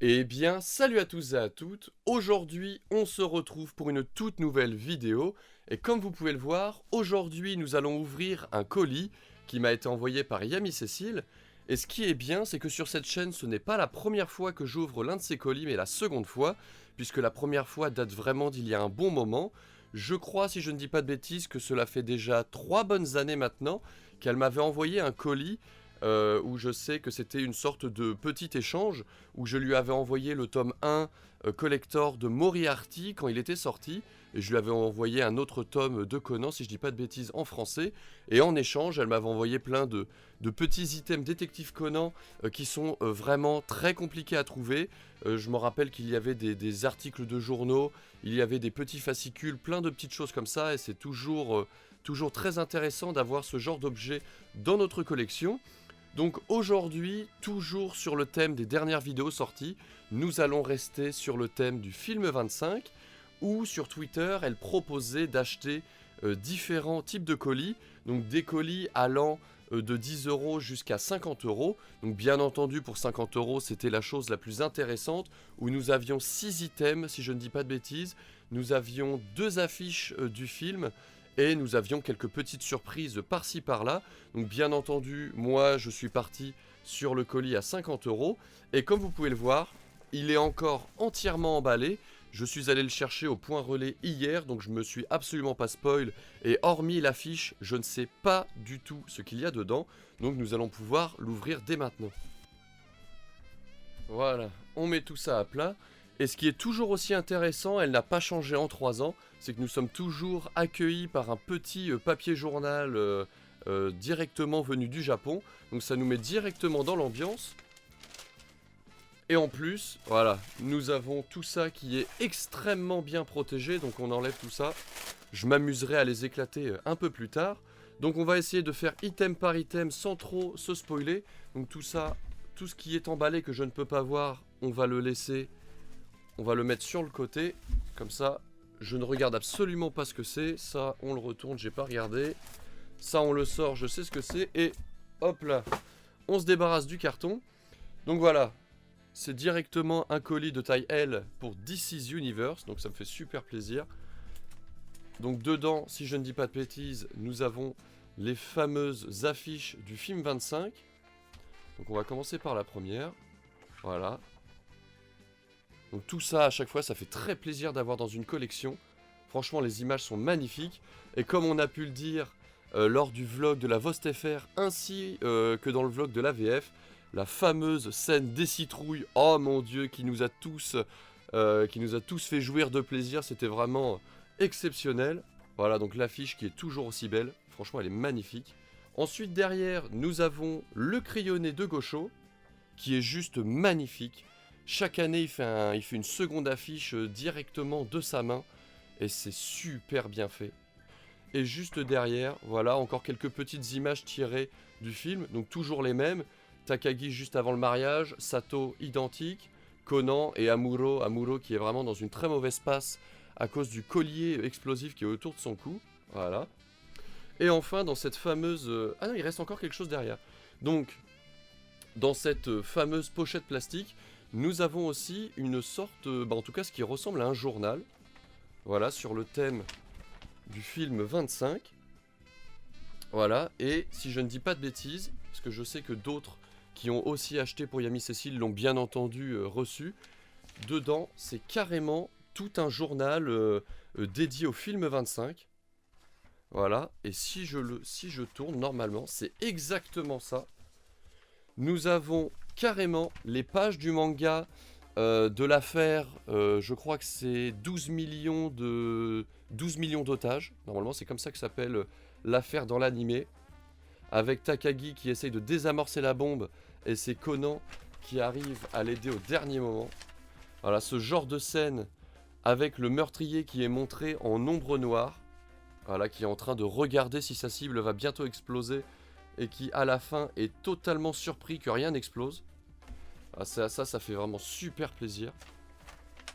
Eh bien, salut à tous et à toutes. Aujourd'hui, on se retrouve pour une toute nouvelle vidéo. Et comme vous pouvez le voir, aujourd'hui, nous allons ouvrir un colis qui m'a été envoyé par Yami Cécile. Et ce qui est bien, c'est que sur cette chaîne, ce n'est pas la première fois que j'ouvre l'un de ces colis, mais la seconde fois, puisque la première fois date vraiment d'il y a un bon moment. Je crois, si je ne dis pas de bêtises, que cela fait déjà 3 bonnes années maintenant qu'elle m'avait envoyé un colis où je sais que c'était une sorte de petit échange, où je lui avais envoyé le tome 1 collector de Moriarty quand il était sorti, et je lui avais envoyé un autre tome de Conan, si je dis pas de bêtises, en français, et en échange, elle m'avait envoyé plein de petits items détective Conan qui sont vraiment très compliqués à trouver. Je me rappelle qu'il y avait des articles de journaux, il y avait des petits fascicules, plein de petites choses comme ça, et c'est toujours très intéressant d'avoir ce genre d'objet dans notre collection. Donc aujourd'hui, toujours sur le thème des dernières vidéos sorties, nous allons rester sur le thème du film 25, où sur Twitter, elle proposait d'acheter différents types de colis, donc des colis allant de 10 € jusqu'à 50 €. Donc bien entendu, pour 50 €, c'était la chose la plus intéressante, où nous avions 6 items, si je ne dis pas de bêtises. Nous avions 2 affiches du film, et nous avions quelques petites surprises par-ci par-là. Donc bien entendu, moi je suis parti sur le colis à 50 €. Et comme vous pouvez le voir, il est encore entièrement emballé. Je suis allé le chercher au point relais hier, donc je me suis absolument pas spoil. Et hormis l'affiche, je ne sais pas du tout ce qu'il y a dedans. Donc nous allons pouvoir l'ouvrir dès maintenant. Voilà, on met tout ça à plat. Et ce qui est toujours aussi intéressant, elle n'a pas changé en 3 ans, c'est que nous sommes toujours accueillis par un petit papier journal directement venu du Japon. Donc ça nous met directement dans l'ambiance. Et en plus, voilà, nous avons tout ça qui est extrêmement bien protégé. Donc on enlève tout ça. Je m'amuserai à les éclater un peu plus tard. Donc on va essayer de faire item par item sans trop se spoiler. Donc tout ça, tout ce qui est emballé que je ne peux pas voir, on va le laisser. On va le mettre sur le côté, comme ça, je ne regarde absolument pas ce que c'est. Ça, on le retourne, j'ai pas regardé. Ça, on le sort, je sais ce que c'est. Et hop là, on se débarrasse du carton. Donc voilà, c'est directement un colis de taille L pour DC's Universe. Donc ça me fait super plaisir. Donc dedans, si je ne dis pas de bêtises, nous avons les fameuses affiches du film 25. Donc on va commencer par la première. Voilà. Donc tout ça, à chaque fois, ça fait très plaisir d'avoir dans une collection. Franchement, les images sont magnifiques. Et comme on a pu le dire lors du vlog de la VostFR, ainsi que dans le vlog de la VF, la fameuse scène des citrouilles, oh mon Dieu, qui nous a tous fait jouir de plaisir. C'était vraiment exceptionnel. Voilà, donc l'affiche qui est toujours aussi belle. Franchement, elle est magnifique. Ensuite, derrière, nous avons le crayonné de Gosho, qui est juste magnifique. Chaque année, il fait une seconde affiche directement de sa main. Et c'est super bien fait. Et juste derrière, voilà, encore quelques petites images tirées du film. Donc toujours les mêmes. Takagi juste avant le mariage. Sato identique. Conan et Amuro. Amuro qui est vraiment dans une très mauvaise passe à cause du collier explosif qui est autour de son cou. Voilà. Et enfin, dans cette fameuse... Ah non, il reste encore quelque chose derrière. Donc, dans cette fameuse pochette plastique... Nous avons aussi une sorte, en tout cas ce qui ressemble à un journal. Voilà, sur le thème du film 25. Voilà, et si je ne dis pas de bêtises, parce que je sais que d'autres qui ont aussi acheté pour Yami Cécile l'ont bien entendu reçu. Dedans, c'est carrément tout un journal dédié au film 25. Voilà, et si je tourne, normalement, c'est exactement ça. Nous avons carrément les pages du manga de l'affaire, je crois que c'est 12 millions d'otages. Normalement, c'est comme ça que s'appelle l'affaire dans l'animé. Avec Takagi qui essaye de désamorcer la bombe et c'est Conan qui arrive à l'aider au dernier moment. Voilà, ce genre de scène avec le meurtrier qui est montré en ombre noire. Voilà, qui est en train de regarder si sa cible va bientôt exploser. Et qui à la fin est totalement surpris que rien n'explose. Ah, ça fait vraiment super plaisir.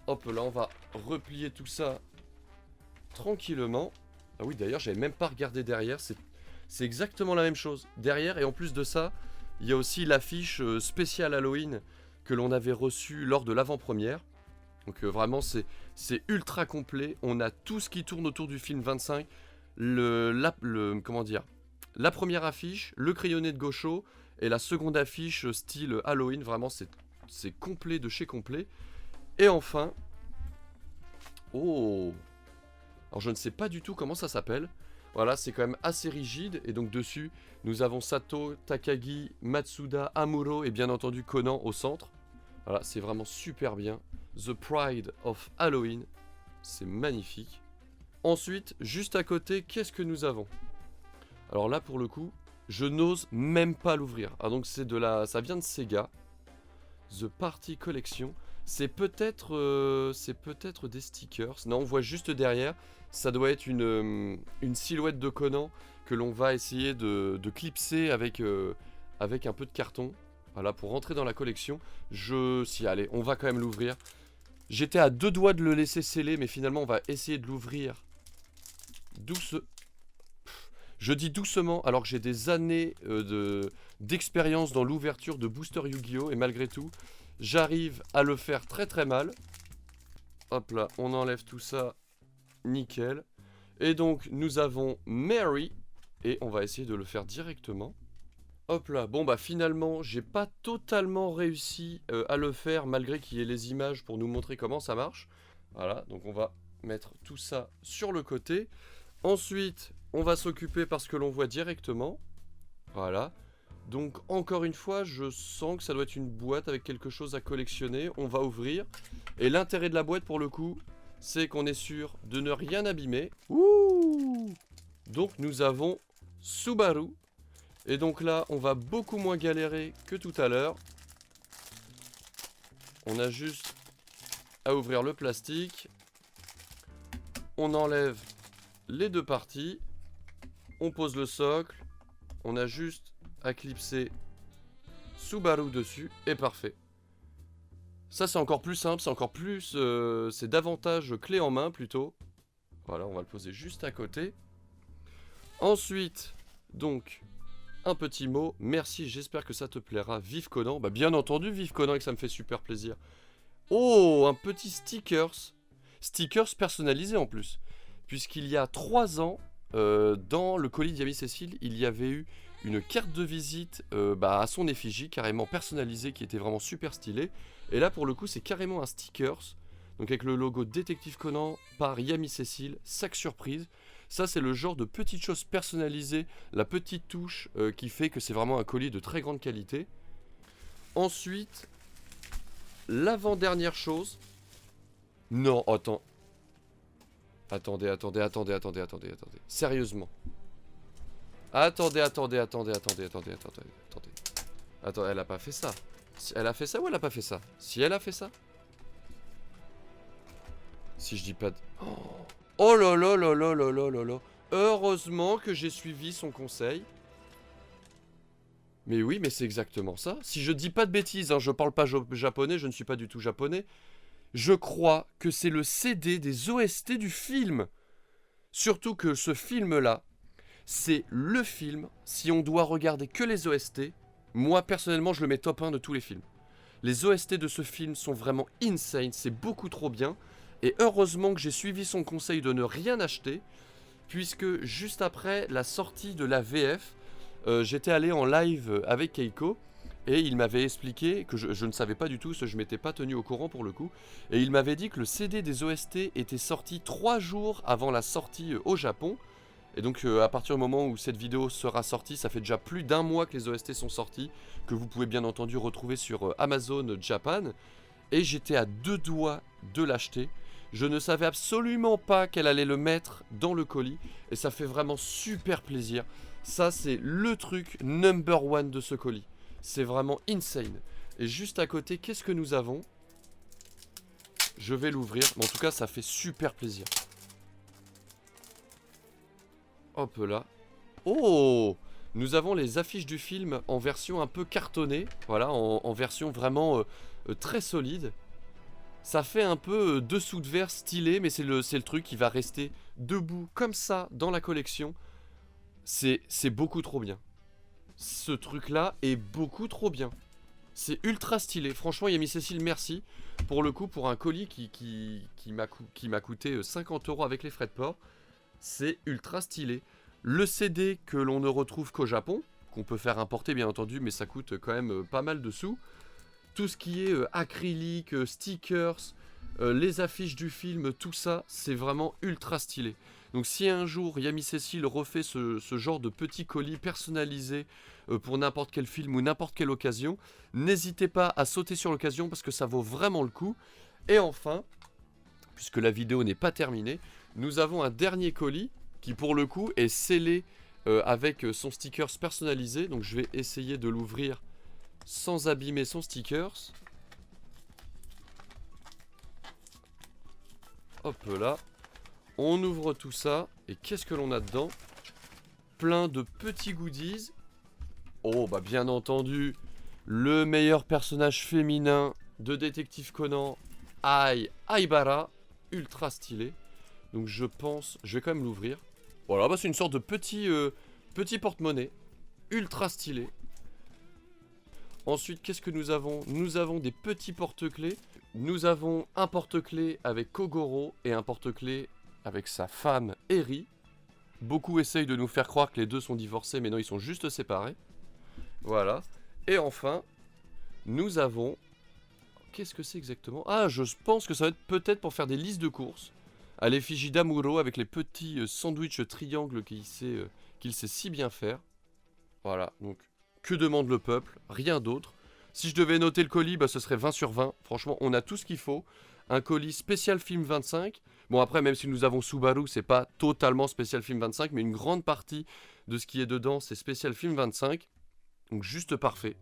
Hop là, on va replier tout ça tranquillement. Ah oui, d'ailleurs, j'avais même pas regardé derrière. C'est exactement la même chose. Derrière, et en plus de ça, il y a aussi l'affiche spéciale Halloween que l'on avait reçu lors de l'avant-première. Donc vraiment c'est ultra complet, on a tout ce qui tourne autour du film 25, comment dire, la première affiche, le crayonné de Gaucho et la seconde affiche style Halloween, vraiment c'est complet de chez complet. Et enfin, oh, alors je ne sais pas du tout comment ça s'appelle, voilà c'est quand même assez rigide et donc dessus nous avons Sato, Takagi, Matsuda, Amuro et bien entendu Conan au centre. Voilà c'est vraiment super bien. The Pride of Halloween, c'est magnifique. Ensuite, juste à côté, qu'est-ce que nous avons? Alors là, pour le coup, je n'ose même pas l'ouvrir. Ah donc ça vient de Sega. The Party Collection. C'est peut-être des stickers. Non, on voit juste derrière. Ça doit être une silhouette de Conan que l'on va essayer de clipser avec un peu de carton. Voilà, pour rentrer dans la collection. Allez, on va quand même l'ouvrir. J'étais à 2 doigts de le laisser sceller, mais finalement on va essayer de l'ouvrir Je dis doucement, alors que j'ai des années d'expérience dans l'ouverture de Booster Yu-Gi-Oh! Et malgré tout, j'arrive à le faire très très mal. Hop là, on enlève tout ça, nickel. Et donc nous avons Mary, et on va essayer de le faire directement. Hop là, bon bah finalement j'ai pas totalement réussi à le faire malgré qu'il y ait les images pour nous montrer comment ça marche. Voilà, donc on va mettre tout ça sur le côté. Ensuite, on va s'occuper parce que l'on voit directement. Voilà, donc encore une fois je sens que ça doit être une boîte avec quelque chose à collectionner. On va ouvrir. Et l'intérêt de la boîte pour le coup, c'est qu'on est sûr de ne rien abîmer. Ouh! Donc nous avons Subaru. Et donc là, on va beaucoup moins galérer que tout à l'heure. On a juste à ouvrir le plastique. On enlève les 2 parties. On pose le socle. On a juste à clipser Subaru dessus. Et parfait. Ça, c'est encore plus simple. C'est encore plus... c'est davantage clé en main plutôt. Voilà, on va le poser juste à côté. Ensuite, donc... un petit mot, merci, j'espère que ça te plaira. Vive Conan, bah bien entendu vive Conan et que ça me fait super plaisir. Oh, un petit stickers. Stickers personnalisé en plus. Puisqu'il y a 3 ans, dans le colis d'Yami Cécile, il y avait eu une carte de visite à son effigie, carrément personnalisée, qui était vraiment super stylée. Et là pour le coup c'est carrément un stickers. Donc avec le logo Détective Conan par Yami Cécile, sac surprise. Ça, c'est le genre de petites choses personnalisées, la petite touche qui fait que c'est vraiment un colis de très grande qualité. Ensuite, l'avant-dernière chose... Non, attends. Attendez. Sérieusement. Attendez. Attends, elle a pas fait ça. Elle a fait ça ou elle a pas fait ça? Si elle a fait ça... Si je dis pas de... Oh là là là là là là là là. Heureusement que j'ai suivi son conseil. Mais oui, mais c'est exactement ça. Si je dis pas de bêtises, hein, je parle pas japonais, je ne suis pas du tout japonais. Je crois que c'est le CD des OST du film. Surtout que ce film-là, c'est le film, si on doit regarder que les OST, moi personnellement je le mets top 1 de tous les films. Les OST de ce film sont vraiment insane, c'est beaucoup trop bien. Et heureusement que j'ai suivi son conseil de ne rien acheter, puisque juste après la sortie de la VF, j'étais allé en live avec Keiko, et il m'avait expliqué, que je ne savais pas du tout, je m'étais pas tenu au courant pour le coup, et il m'avait dit que le CD des OST était sorti 3 jours avant la sortie au Japon, et donc à partir du moment où cette vidéo sera sortie, ça fait déjà plus d'1 mois que les OST sont sortis, que vous pouvez bien entendu retrouver sur Amazon Japan, et j'étais à 2 doigts de l'acheter. Je ne savais absolument pas qu'elle allait le mettre dans le colis. Et ça fait vraiment super plaisir. Ça, c'est le truc number 1 de ce colis. C'est vraiment insane. Et juste à côté, qu'est-ce que nous avons? Je vais l'ouvrir. Mais en tout cas, ça fait super plaisir. Hop là. Oh! Nous avons les affiches du film en version un peu cartonnée. Voilà, en version vraiment très solide. Ça fait un peu dessous de verre stylé, mais c'est le truc qui va rester debout comme ça dans la collection. C'est beaucoup trop bien. Ce truc-là est beaucoup trop bien. C'est ultra stylé. Franchement, Yami Cécile, merci. Pour le coup, pour un colis qui m'a coûté 50 € avec les frais de port, c'est ultra stylé. Le CD que l'on ne retrouve qu'au Japon, qu'on peut faire importer bien entendu, mais ça coûte quand même pas mal de sous. Tout ce qui est acrylique, stickers, les affiches du film, tout ça, c'est vraiment ultra stylé. Donc si un jour Yami Cécile refait ce genre de petit colis personnalisé pour n'importe quel film ou n'importe quelle occasion, n'hésitez pas à sauter sur l'occasion parce que ça vaut vraiment le coup. Et enfin, puisque la vidéo n'est pas terminée, nous avons un dernier colis qui pour le coup est scellé avec son stickers personnalisé. Donc je vais essayer de l'ouvrir sans abîmer son stickers. Hop là. On ouvre tout ça. Et qu'est-ce que l'on a dedans? Plein de petits goodies. Oh bah bien entendu, le meilleur personnage féminin de Détective Conan, Ai Aibara, ultra stylé. Donc je pense, je vais quand même l'ouvrir. Voilà, bah c'est une sorte de petit porte-monnaie, ultra stylé. Ensuite, qu'est-ce que nous avons? Nous avons des petits porte-clés. Nous avons un porte-clés avec Kogoro et un porte-clés avec sa femme Eri. Beaucoup essayent de nous faire croire que les deux sont divorcés, mais non, ils sont juste séparés. Voilà. Et enfin, nous avons... Qu'est-ce que c'est exactement? Ah, je pense que ça va être peut-être pour faire des listes de courses. À l'effigie d'Amuro avec les petits sandwichs triangles qu'il sait si bien faire. Voilà, donc que demande le peuple? Rien d'autre. Si je devais noter le colis, bah, ce serait 20 sur 20. Franchement, on a tout ce qu'il faut. Un colis spécial film 25. Bon après, même si nous avons Subaru, c'est pas totalement spécial film 25, mais une grande partie de ce qui est dedans, c'est spécial film 25. Donc juste parfait.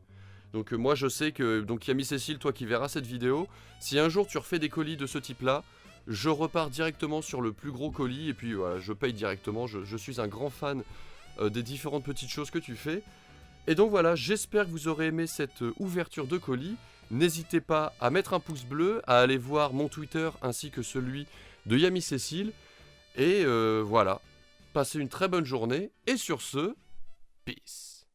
Donc moi je sais que, donc Yami Cécile, toi qui verras cette vidéo, si un jour tu refais des colis de ce type là, je repars directement sur le plus gros colis et puis voilà, je paye directement. Je suis un grand fan des différentes petites choses que tu fais. Et donc voilà, j'espère que vous aurez aimé cette ouverture de colis. N'hésitez pas à mettre un pouce bleu, à aller voir mon Twitter ainsi que celui de Yami Cécile. Et voilà, passez une très bonne journée et sur ce, peace.